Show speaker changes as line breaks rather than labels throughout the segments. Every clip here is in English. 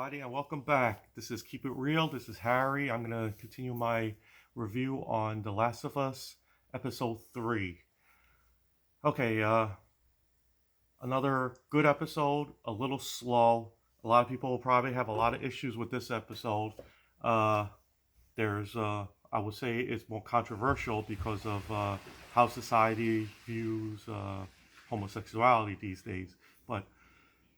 everybody, and welcome back. This is Keep It Real. This is Harry. I'm going to continue my review on The Last of Us, Episode 3. Okay, another good episode, a little slow. A lot of people will probably have a lot of issues with this episode. Uh, I would say it's more controversial because of how society views homosexuality these days. But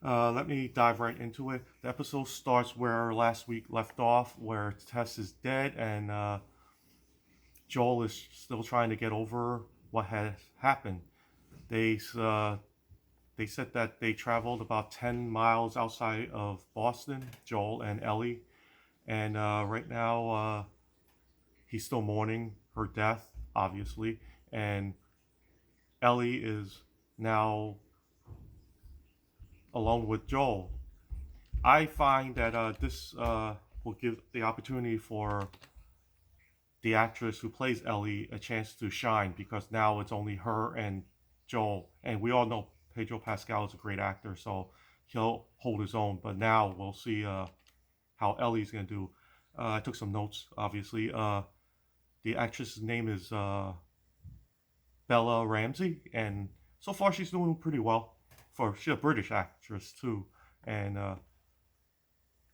let me dive right into it. The episode starts where last week left off, where Tess is dead and Joel is still trying to get over what has happened. They they said that they traveled about 10 miles outside of Boston, Joel and Ellie, and right now he's still mourning her death, obviously, and Ellie is now alone with Joel. I find that this will give the opportunity for the actress who plays Ellie a chance to shine because now it's only her and Joel. And we all know Pedro Pascal is a great actor, so he'll hold his own. But now we'll see how Ellie's going to do. I took some notes, obviously. The actress's name is Bella Ramsey, and so far she's doing pretty well. She's a British actress, too. And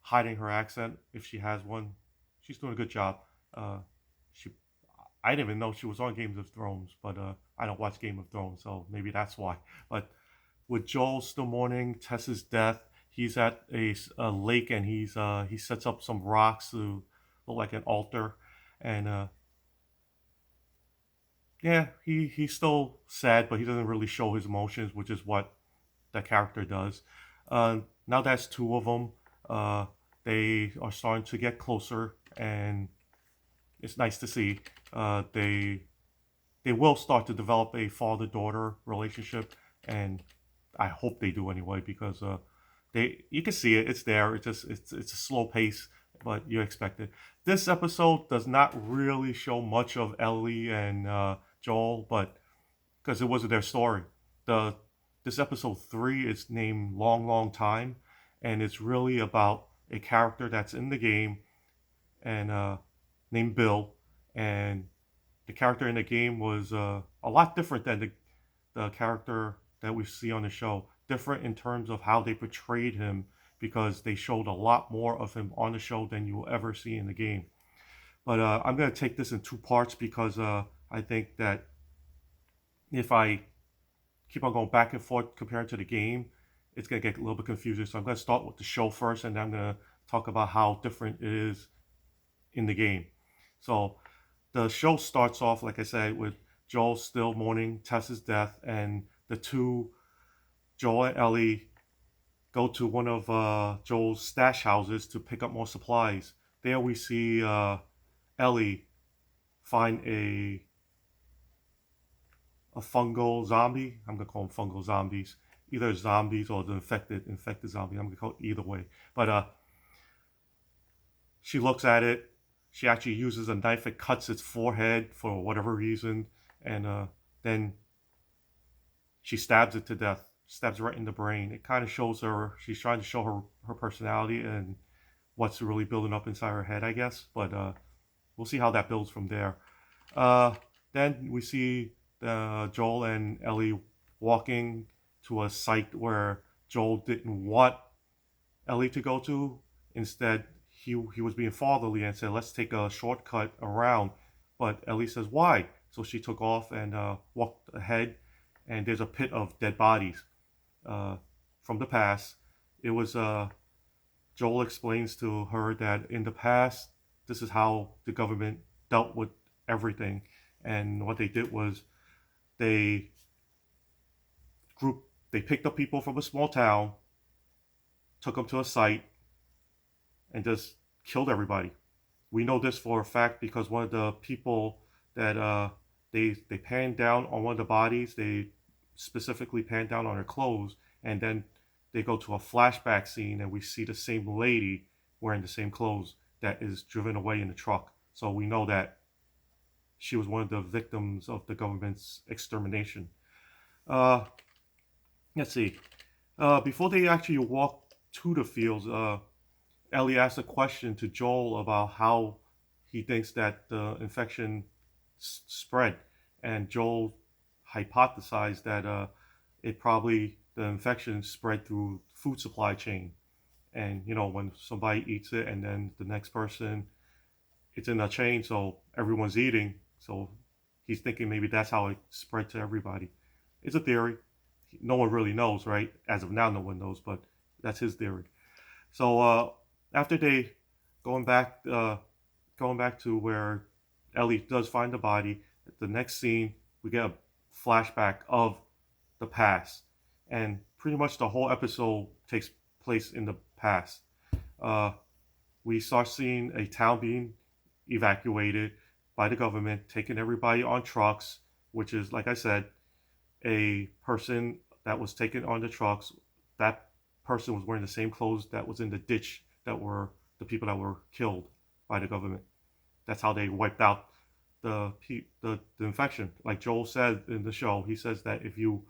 hiding her accent if she has one. She's doing a good job. She, I didn't even know she was on Game of Thrones, but I don't watch Game of Thrones, so maybe that's why. But with Joel still mourning Tess's death, he's at a lake and he sets up some rocks to look like an altar, and yeah, he's still sad, but he doesn't really show his emotions, which is what that character does. Now that's two of them. They are starting to get closer, and it's nice to see. They will start to develop a father-daughter relationship, and I hope they do anyway because you can see it. It's there. It's a slow pace, but you expect it. This episode does not really show much of Ellie and Joel, but because it wasn't their story. This episode 3 is named Long Long Time, and it's really about a character that's in the game and named Bill, and the character in the game was a lot different than the character that we see on the show. Different in terms of how they portrayed him because they showed a lot more of him on the show than you will ever see in the game. But I'm going to take this in two parts because I think that if I keep on going back and forth comparing to the game, it's going to get a little bit confusing. So I'm going to start with the show first, and then I'm going to talk about how different it is in the game. So the show starts off, like I said, with Joel still mourning Tess's death, and the two, Joel and Ellie, go to one of Joel's stash houses to pick up more supplies. There we see Ellie find a fungal zombie. I'm gonna call them fungal zombies, either zombies or the infected zombie. I'm gonna call it either way. But she looks at it. She actually uses a knife and cuts its forehead for whatever reason, and then she stabs it to death. Stabs right in the brain. It kind of shows her. She's trying to show her personality and what's really building up inside her head, I guess. But we'll see how that builds from there. Then we see Joel and Ellie walking to a site where Joel didn't want Ellie to go to. Instead, he was being fatherly and said, let's take a shortcut around. But Ellie says, why? So she took off and walked ahead, and there's a pit of dead bodies from the past. It was Joel explains to her that in the past, this is how the government dealt with everything. And what they did was they picked up people from a small town, took them to a site, and just killed everybody. We know this for a fact because one of the people that they panned down on one of the bodies, they specifically panned down on her clothes, and then they go to a flashback scene and we see the same lady wearing the same clothes that is driven away in the truck. So we know that she was one of the victims of the government's extermination. Let's see. Before they actually walk to the fields, Ellie asks a question to Joel about how he thinks that the infection spread, and Joel hypothesized that it probably the infection spread through food supply chain, and when somebody eats it, and then the next person, it's in a chain, so everyone's eating. So he's thinking maybe that's how it spread to everybody. It's a theory. No one really knows, right? As of now, no one knows, but that's his theory. So after they going back, going back to where Ellie does find the body, the next scene we get a flashback of the past, and pretty much the whole episode takes place in the past. Uh, we start seeing a town being evacuated by the government, taking everybody on trucks, which is, like I said, a person that was taken on the trucks. That person was wearing the same clothes that was in the ditch that were the people that were killed by the government. That's how they wiped out the infection. Like Joel said in the show, he says that if you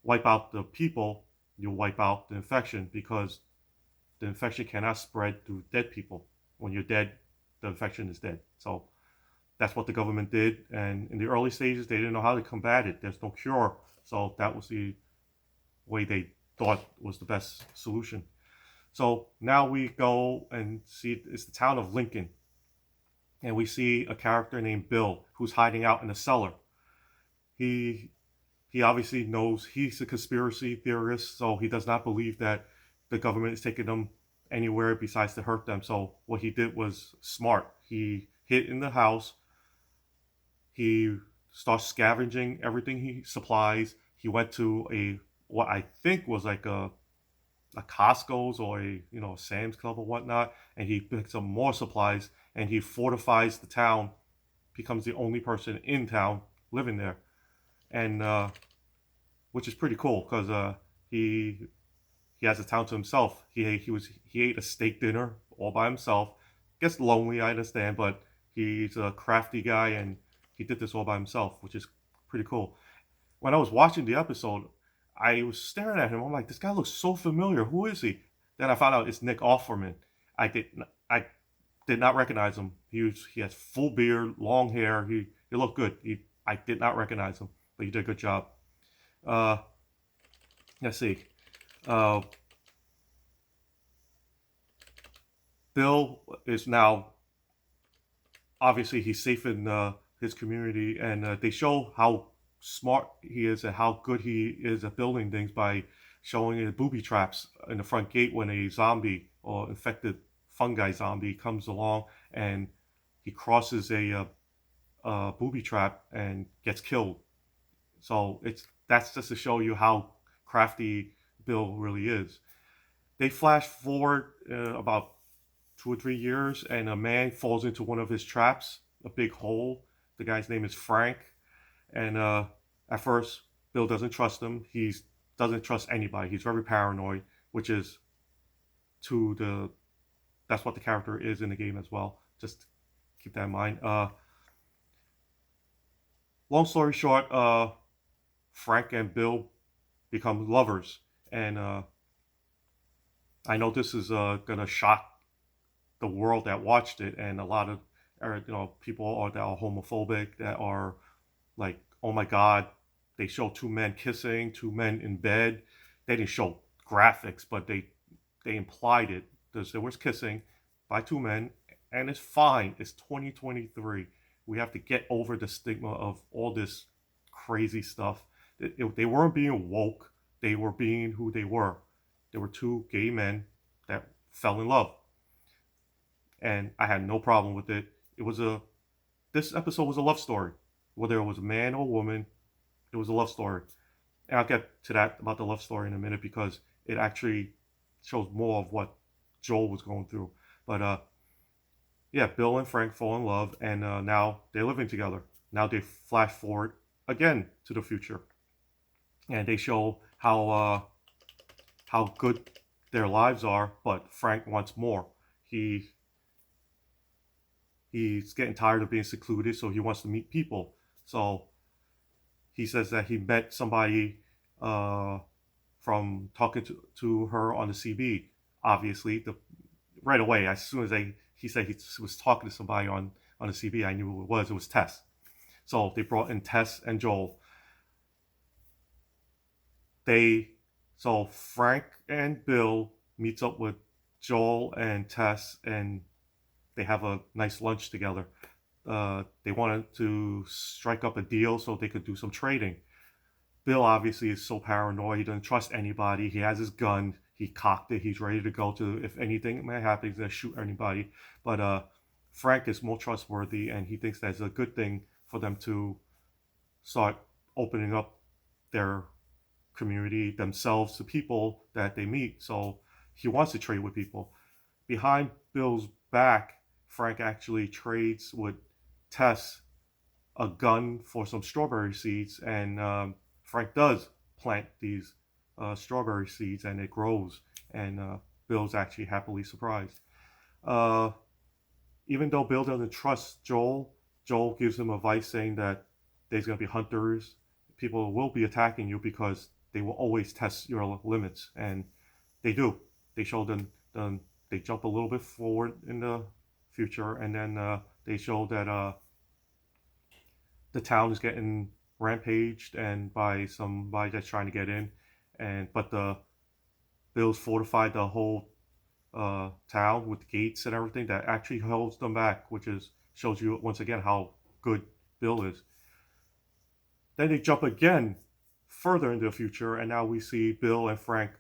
wipe out the people, you wipe out the infection, because the infection cannot spread through dead people. When you're dead, the infection is dead. So that's what the government did. And in the early stages, they didn't know how to combat it. There's no cure. So that was the way they thought was the best solution. So now we go and see it's the town of Lincoln. And we see a character named Bill who's hiding out in a cellar. He he obviously knows he's a conspiracy theorist, so he does not believe that the government is taking them anywhere besides to hurt them. So what he did was smart. He hid in the house. He starts scavenging everything he supplies. He went to a what I think was like a Costco's or a Sam's Club or whatnot, and he picks up more supplies and he fortifies the town. Becomes the only person in town living there, and which is pretty cool because he he has the town to himself. He ate a steak dinner all by himself. Gets lonely, I understand, but he's a crafty guy and he did this all by himself, which is pretty cool. When I was watching the episode, I was staring at him. I'm like, this guy looks so familiar. Who is he? Then I found out it's Nick Offerman. I did not recognize him. He has full beard, long hair. He looked good. I did not recognize him, but he did a good job. Uh, let's see. Uh, Bill is now obviously he's safe in his community, and they show how smart he is and how good he is at building things by showing the booby traps in the front gate when a zombie or infected fungi zombie comes along and he crosses a booby trap and gets killed. So that's just to show you how crafty Bill really is. They flash forward about 2 or 3 years, and a man falls into one of his traps, a big hole. The guy's name is Frank, and at first Bill doesn't trust him. He doesn't trust anybody. He's very paranoid, which is to the that's what the character is in the game as well. Just keep that in mind. Long story short, Frank and Bill become lovers, and I know this is gonna shock the world that watched it, and a lot of people that are homophobic, that are like, oh my god, they show two men kissing, two men in bed. They didn't show graphics, but they implied it. There was kissing by two men, and it's fine. It's 2023. We have to get over the stigma of all this crazy stuff. They weren't being woke. They were being who they were. There were two gay men that fell in love, and I had no problem with it. This episode was a love story. Whether it was a man or a woman, it was a love story. And I'll get to that about the love story in a minute because it actually shows more of what Joel was going through. But yeah, Bill and Frank fall in love, and now they're living together. Now they flash forward again to the future, and they show how good their lives are. But Frank wants more. He's getting tired of being secluded, so he wants to meet people. So he says that he met somebody from talking to her on the CB. Obviously, right away, as soon as he said he was talking to somebody on the CB, I knew who it was. It was Tess. So they brought in Tess and Joel. They so Frank and Bill meets up with Joel and Tess, and they have a nice lunch together. They wanted to strike up a deal so they could do some trading. Bill obviously is so paranoid. He doesn't trust anybody. He has his gun. He cocked it. He's ready to go to, if anything may happen, he's going to shoot anybody. But Frank is more trustworthy, and he thinks that's a good thing for them to start opening up their community themselves to people that they meet. So he wants to trade with people. Behind Bill's back, Frank actually trades with Tess a gun for some strawberry seeds, and Frank does plant these strawberry seeds, and it grows. And Bill's actually happily surprised. Uh, Even though Bill doesn't trust Joel, Joel gives him advice saying that there's going to be hunters. People will be attacking you because they will always test your limits, and they do. They show them they jump a little bit forward in the future, and then they show that the town is getting rampaged and by somebody that's trying to get in, and but the Bills fortified the whole town with gates and everything that actually holds them back, which is shows you once again how good Bill is. Then they jump again further into the future, and now we see Bill and Frank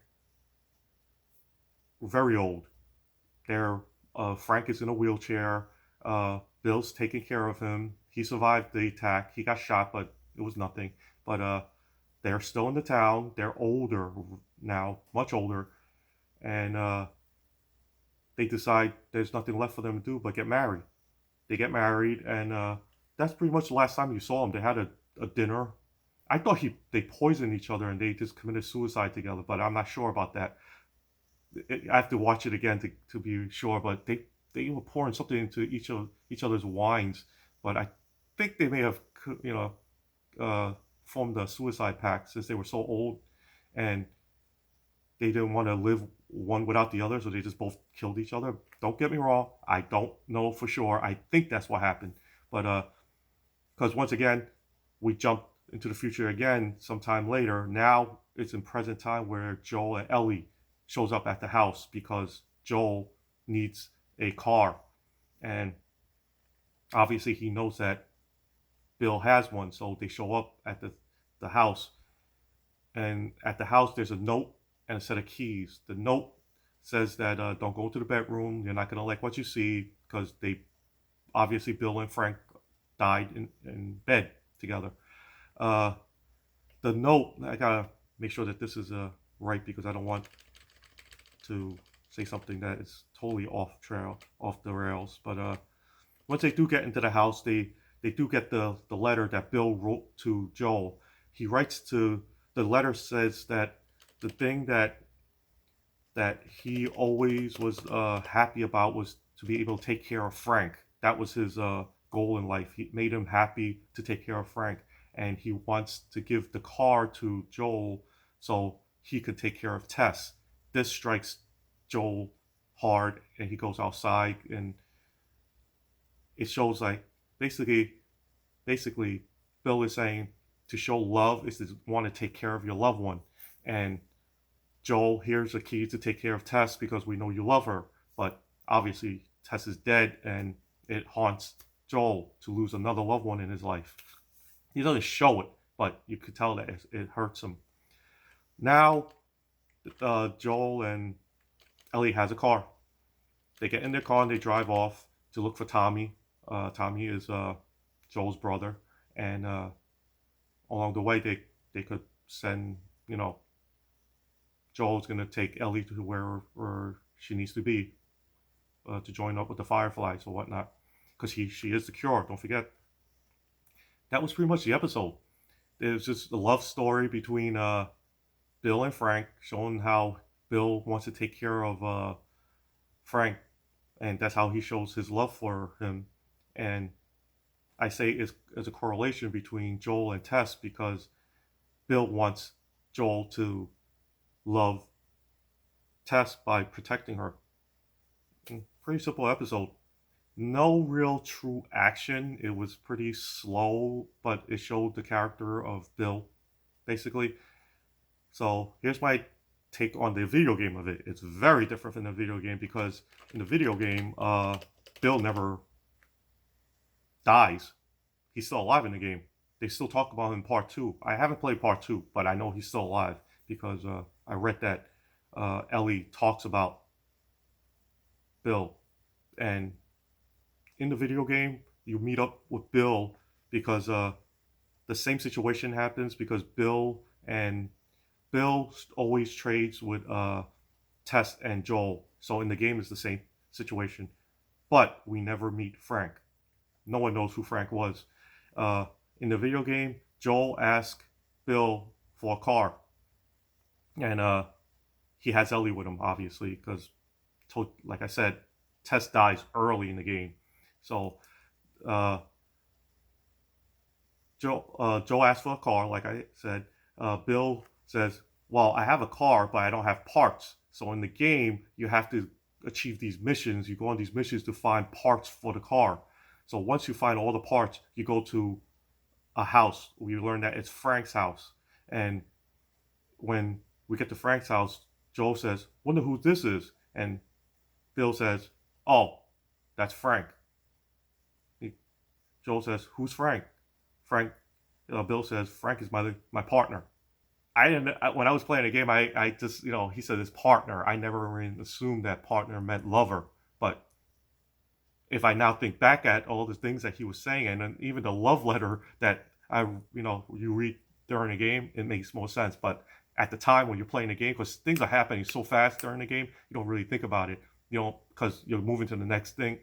very old. They're Frank is in a wheelchair. Bill's taking care of him. He survived the attack. He got shot, but it was nothing. But they're still in the town. They're older now, much older, and they decide there's nothing left for them to do but get married. They get married, and that's pretty much the last time you saw them. They had a dinner. I thought they poisoned each other and they just committed suicide together, but I'm not sure about that. I have to watch it again to be sure. But they were pouring something into each other's wines. But I think they may have formed a suicide pact since they were so old, and they didn't want to live one without the other, so they just both killed each other. Don't get me wrong, I don't know for sure. I think that's what happened, but because once again, we jump into the future again sometime later. Now it's in present time where Joel and Ellie shows up at the house because Joel needs a car, and obviously he knows that Bill has one, so they show up at the house, and at the house there's a note and a set of keys. The note says that don't go to the bedroom. You're not going to like what you see because they obviously Bill and Frank died in bed together. Uh, the note, I gotta make sure that this is right because I don't want to say something that is totally off the rails. But once they do get into the house, they do get the letter that Bill wrote to Joel. He writes to the letter says that the thing that he always was happy about was to be able to take care of Frank. That was his goal in life. He made him happy to take care of Frank, and he wants to give the car to Joel so he could take care of Tess. This strikes Joel hard, and he goes outside, and it shows like basically Bill is saying to show love is to want to take care of your loved one, and Joel, here's the key to take care of Tess because we know you love her. But obviously, Tess is dead, and it haunts Joel to lose another loved one in his life. He doesn't show it, but you could tell that it hurts him. Now, Joel and Ellie has a car. They get in their car and they drive off to look for Tommy. Tommy is Joel's brother, and along the way they could send Joel's going to take Ellie to where she needs to be to join up with the Fireflies or whatnot, because she is the cure. Don't forget. That was pretty much the episode. It was just a love story between Bill and Frank, showing how Bill wants to take care of Frank, and that's how he shows his love for him. And I say it's a correlation between Joel and Tess because Bill wants Joel to love Tess by protecting her. Pretty simple episode. No real true action. It was pretty slow, but it showed the character of Bill, basically. So here's my take on the video game of it. It's very different from the video game because in the video game, Bill never dies. He's still alive in the game. They still talk about him in part two. I haven't played part two, but I know he's still alive because I read that Ellie talks about Bill. And in the video game, you meet up with Bill because the same situation happens because Bill always trades with Tess and Joel. So in the game, it's the same situation. But we never meet Frank. No one knows who Frank was. Uh, in the video game, Joel asks Bill for a car, and he has Ellie with him, obviously, because, like I said, Tess dies early in the game. So uh, Joe asks for a car, like I said. Bill says, "Well, I have a car, but I don't have parts." So in the game, you have to achieve these missions. You go on these missions to find parts for the car. So once you find all the parts, you go to a house. We learn that it's Frank's house. And when we get to Frank's house, Joe says, "Wonder who this is?" And Bill says, "Oh, that's Frank." Joe says, "Who's Frank?" Frank, Bill says, "Frank is my partner." I didn't. When I was playing the game, I just he said his partner. I never even assumed that partner meant lover. But if I now think back at all the things that he was saying, and then even the love letter that you read during the game, it makes more sense. But at the time when you're playing the game, because things are happening so fast during the game, you don't really think about it. Because you're moving to the next thing.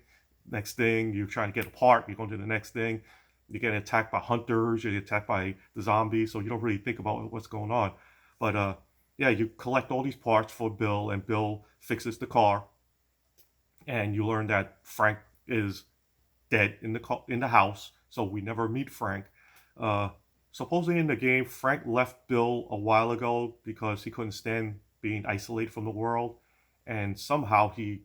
Next thing, you're trying to get a part. You're going to the next thing. You're getting attacked by hunters. You're attacked by the zombies. So you don't really think about what's going on. But yeah, you collect all these parts for Bill, and Bill fixes the car. And you learn that Frank is dead in the house, so we never meet Frank. Uh, Supposedly in the game, Frank left Bill a while ago because he couldn't stand being isolated from the world, and somehow he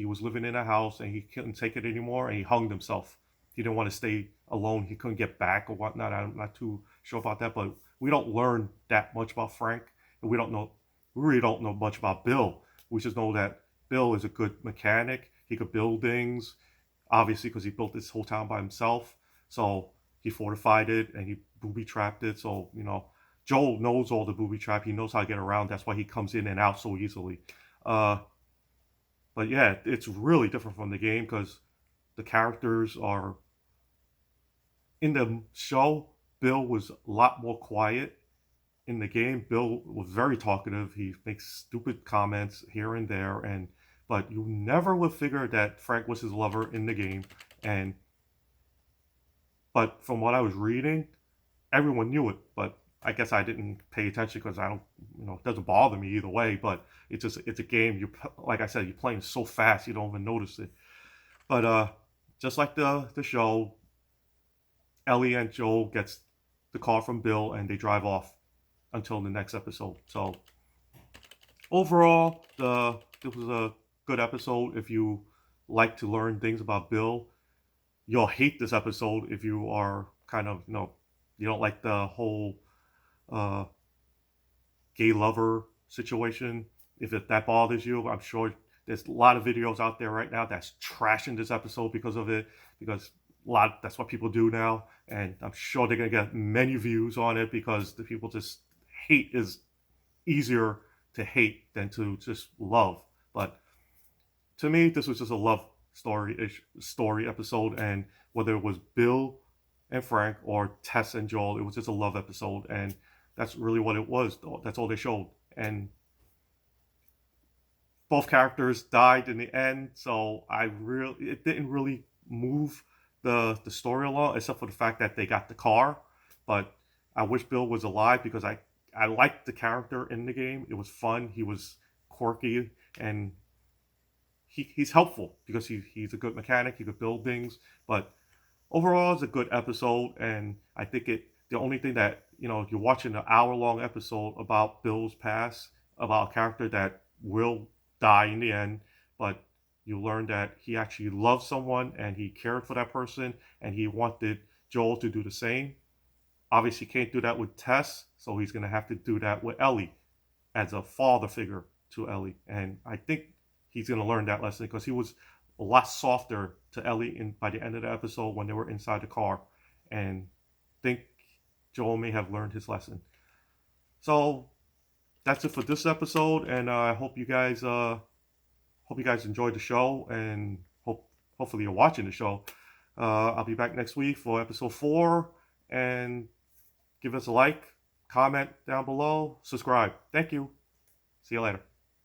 was living in a house and he couldn't take it anymore, and he hung himself. He didn't want to stay alone. He couldn't get back or whatnot. I'm not too sure about that, but we don't learn that much about Frank, and we really don't know much about Bill. We just know that Bill is a good mechanic. He could build things, obviously, because he built this whole town by himself. So he fortified it and he booby trapped it. So, Joel knows all the booby trap. He knows how to get around. That's why he comes in and out so easily. Uh, but yeah, it's really different from the game because the characters are in the show. Bill was a lot more quiet. In the game, Bill was very talkative. He makes stupid comments here and there, but you never would figure that Frank was his lover in the game. But from what I was reading, everyone knew it. But I guess I didn't pay attention because I don't, it doesn't bother me either way. But it's a game. Like I said, you're playing so fast you don't even notice it. But just like the show, Ellie and Joel gets the car from Bill and they drive off until the next episode. So overall, it was a good episode. If you like to learn things about Bill, you'll hate this episode if you are kind of you don't like the whole uh, gay lover situation. If that bothers you, I'm sure there's a lot of videos out there right now that's trashing this episode because of it. Because that's what people do now, and I'm sure they're gonna get many views on it because the people just hate is easier to hate than to just love. But to me, this was just a love story episode, and whether it was Bill and Frank or Tess and Joel, it was just a love episode, and that's really what it was. That's all they showed, and both characters died in the end, so it didn't really move the story along, except for the fact that they got the car. But I wish Bill was alive because I liked the character in the game. It was fun. He was quirky and he's helpful because he's a good mechanic. He could build things. But overall, it's a good episode, and I think the only thing that you're watching an hour-long episode about Bill's past, about a character that will die in the end, but You learn that he actually loved someone and he cared for that person and he wanted Joel to do the same. Obviously, can't do that with Tess, so he's going to have to do that with Ellie as a father figure to Ellie. And I think he's going to learn that lesson because he was a lot softer to Ellie by the end of the episode when they were inside the car. And I think Joel may have learned his lesson. So that's it for this episode, and I hope you guys enjoyed the show, and hopefully you're watching the show. I'll be back next week for episode 4, and give us a like, comment down below, subscribe. Thank you. See you later.